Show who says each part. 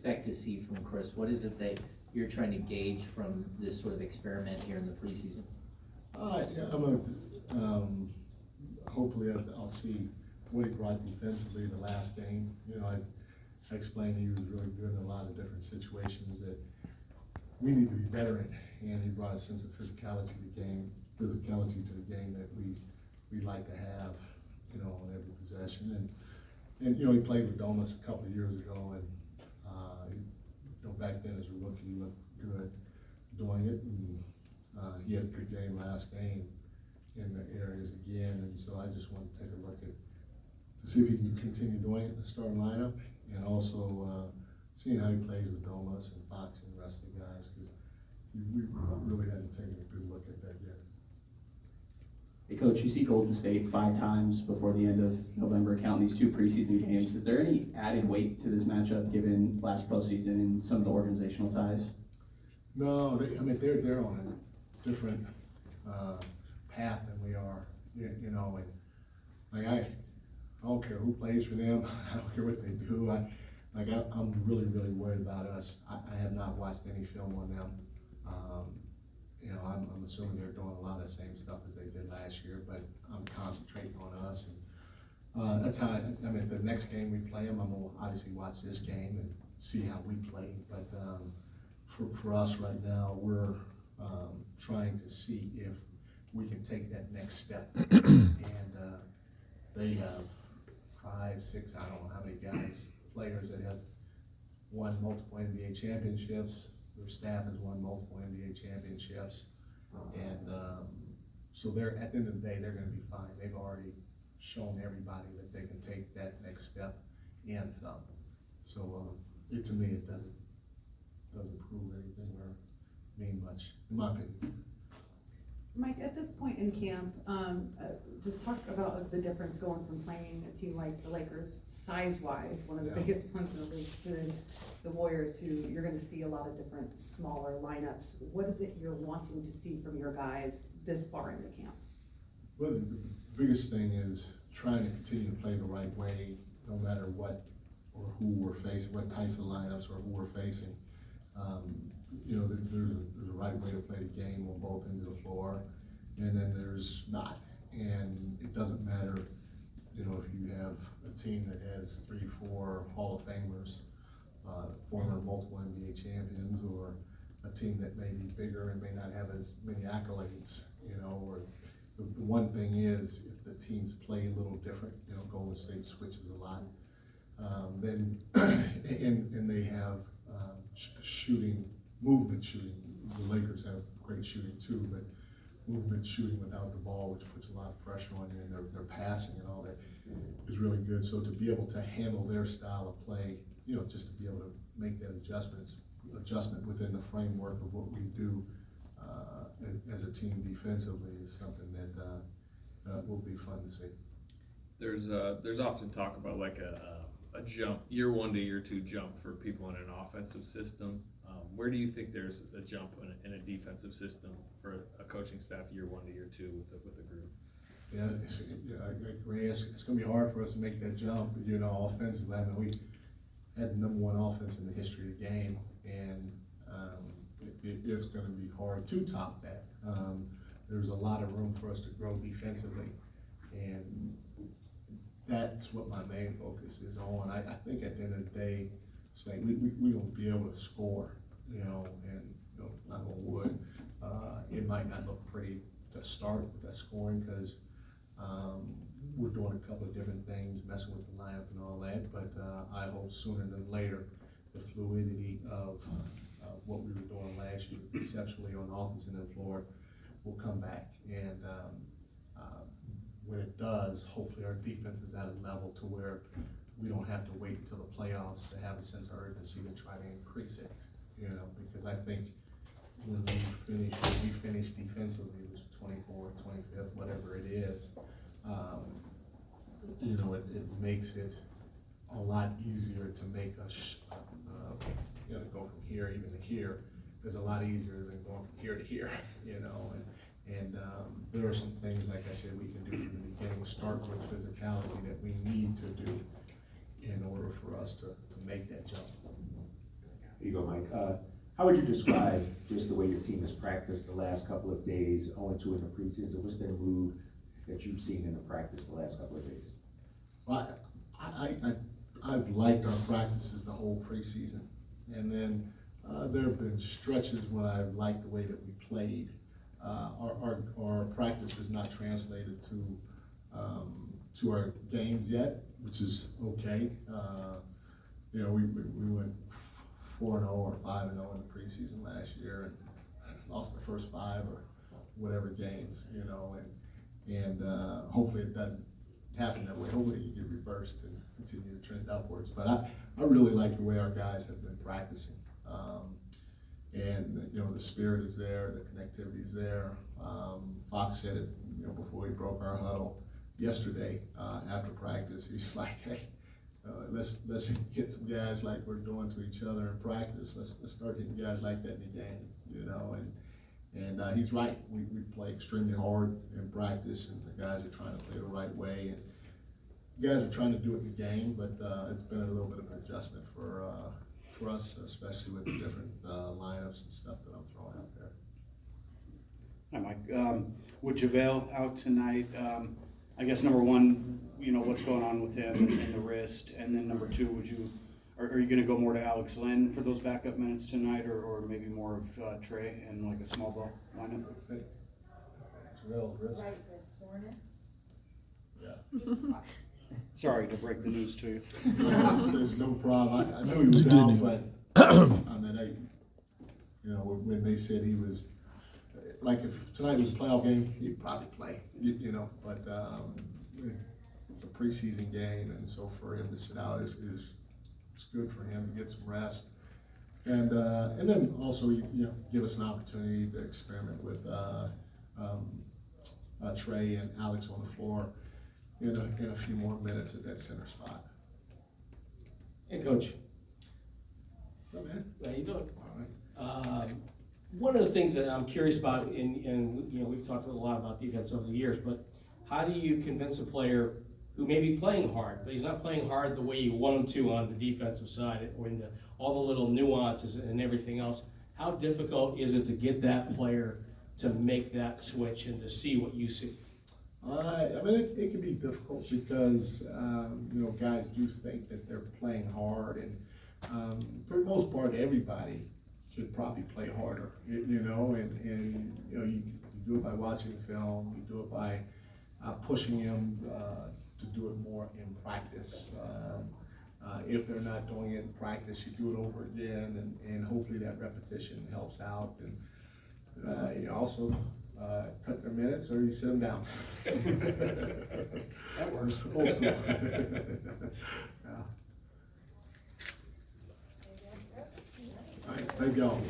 Speaker 1: expect to see from Chris? What is it that you're trying to gauge from this sort of experiment here in the preseason?
Speaker 2: Yeah, hopefully I'll see what he brought defensively the last game. You know, I explained he was really good in a lot of different situations that we need to be better in, and he brought a sense of physicality to the game that we like to have, you know, on every possession. And you know, he played with Domus a couple of years ago, and you know, back then as a rookie, he looked good doing it, and he had a good game last game in the areas again, and so I just want to take a look to see if he can continue doing it in the starting lineup, and also seeing how he plays with Domus and Fox and the rest of the guys, because we really hadn't taken a good look at that yet.
Speaker 3: Hey, Coach, you see Golden State 5 times before the end of November, counting these 2 preseason games. Is there any added weight to this matchup given last postseason and some of the organizational ties?
Speaker 2: No, they're on a different path than we are, you know, and like I don't care who plays for them. I don't care what they do. I'm really worried about us. I have not watched any film on them. You know, I'm assuming they're doing a lot of the same stuff as they did last year, but I'm concentrating on us. And that's how, the next game we play them, I'm gonna obviously watch this game and see how we play. But for us right now, we're trying to see if we can take that next step. And they have 5, 6, I don't know how many players that have won multiple NBA championships. Their staff has won multiple NBA championships, and so they're, at the end of the day, they're going to be fine. They've already shown everybody that they can take that next step and some. So to me, it doesn't prove anything or mean much, in my opinion.
Speaker 4: Mike, at this point in camp, just talk about the difference going from playing a team like the Lakers, size-wise, one of the biggest ones in the league, to the Warriors, who you're going to see a lot of different smaller lineups. What is it you're wanting to see from your guys this far into camp?
Speaker 2: Well, the biggest thing is trying to continue to play the right way, no matter what or who we're facing, what types of lineups or who we're facing. You know, there's a right way to play the game on both ends of the floor, and then there's not. And it doesn't matter, you know, if you have a team that has 3, 4 Hall of Famers, former multiple NBA champions, or a team that may be bigger and may not have as many accolades, you know, or the one thing is, if the teams play a little different, you know, Golden State switches a lot, then, and they have movement shooting. The Lakers have great shooting too, but movement shooting without the ball, which puts a lot of pressure on you, and their passing and all that is really good. So to be able to handle their style of play, you know, just to be able to make that adjustment within the framework of what we do as a team defensively is something that will be fun to see.
Speaker 5: There's often talk about like a jump, year 1 to year 2 jump for people in an offensive system. Where do you think there's a jump in a defensive system for a coaching staff year 1 to year 2 with the group?
Speaker 2: Yeah, it's going to be hard for us to make that jump, you know, offensively. I mean, we had the #1 offense in the history of the game, and it's going to be hard to top that. There's a lot of room for us to grow defensively, and that's what my main focus is on. I think at the end of the day, it's like we will be able to score, you know, and you know, knock on wood. It might not look pretty to start with that scoring because we're doing a couple of different things, messing with the lineup and all that. But I hope sooner than later, the fluidity of what we were doing last year, conceptually on the offense end of the floor, will come back. And when it does, hopefully our defense is at a level to where we don't have to wait until the playoffs to have a sense of urgency to try to increase it, you know, because I think when we finish defensively, which is 24th, 25th, whatever it is, you know, it makes it a lot easier to make us, you know, go from here even to here is a lot easier than going from here to here, you know, and there are some things, like I said, we can do from the beginning, start with physicality that we need to do in order for us to make that jump.
Speaker 6: Here you go, Mike. How would you describe just the way your team has practiced the last couple of days, 0-2 in the preseason? What's been the mood that you've seen in the practice the last couple of days?
Speaker 2: Well, I've liked our practices the whole preseason. And then there have been stretches when I've liked the way that we played. Our practice is not translated to our games yet, which is okay. You know, we went 4-0 or 5-0 in the preseason last year and lost the first 5 or whatever games, you know, and hopefully it doesn't happen that way. Hopefully you get reversed and continue to trend upwards. But I really like the way our guys have been practicing. And, you know, the spirit is there, the connectivity is there. Fox said it, you know, before we broke our huddle yesterday after practice. He's like, hey, let's get some guys like we're doing to each other in practice. Let's start getting guys like that in the game, you know. And he's right. We play extremely hard in practice, and the guys are trying to play the right way. And you guys are trying to do it in the game, but it's been a little bit of an adjustment for us, especially with the different lineups and stuff that I'm throwing out there.
Speaker 7: Hi, Mike. With JaVale out tonight, I guess number one, you know, what's going on with him and the wrist, and then number two, are you going to go more to Alex Lynn for those backup minutes tonight, or maybe more of Trey and like a small ball lineup?
Speaker 2: JaVale's wrist.
Speaker 8: Right, with soreness.
Speaker 2: Yeah.
Speaker 7: Sorry to break the news to you.
Speaker 2: There's no problem. I knew he was out, but I mean, you know, when they said he was, like, if tonight was a playoff game, he'd probably play, you know, but it's a preseason game, and so for him to sit out is it's good for him to get some rest. And then also, you know, give us an opportunity to experiment with Trey and Alex on the floor in a few more minutes at that center spot.
Speaker 9: Hey, Coach.
Speaker 2: So, man,
Speaker 9: How you doing?
Speaker 2: all right.
Speaker 9: One of the things that I'm curious about, and you know, we've talked a lot about defense over the years, but how do you convince a player who may be playing hard, but he's not playing hard the way you want him to on the defensive side, or in all the little nuances and everything else? How difficult is it to get that player to make that switch and to see what you see?
Speaker 2: I mean, it can be difficult because, you know, guys do think that they're playing hard, and for the most part, everybody should probably play harder, you know, and you know, you do it by watching film, you do it by pushing them to do it more in practice. If they're not doing it in practice, you do it over again, and hopefully that repetition helps out. And you also cut their minutes, or you sit them down.
Speaker 9: That works.
Speaker 2: Old school. Yeah. All right, thank y'all.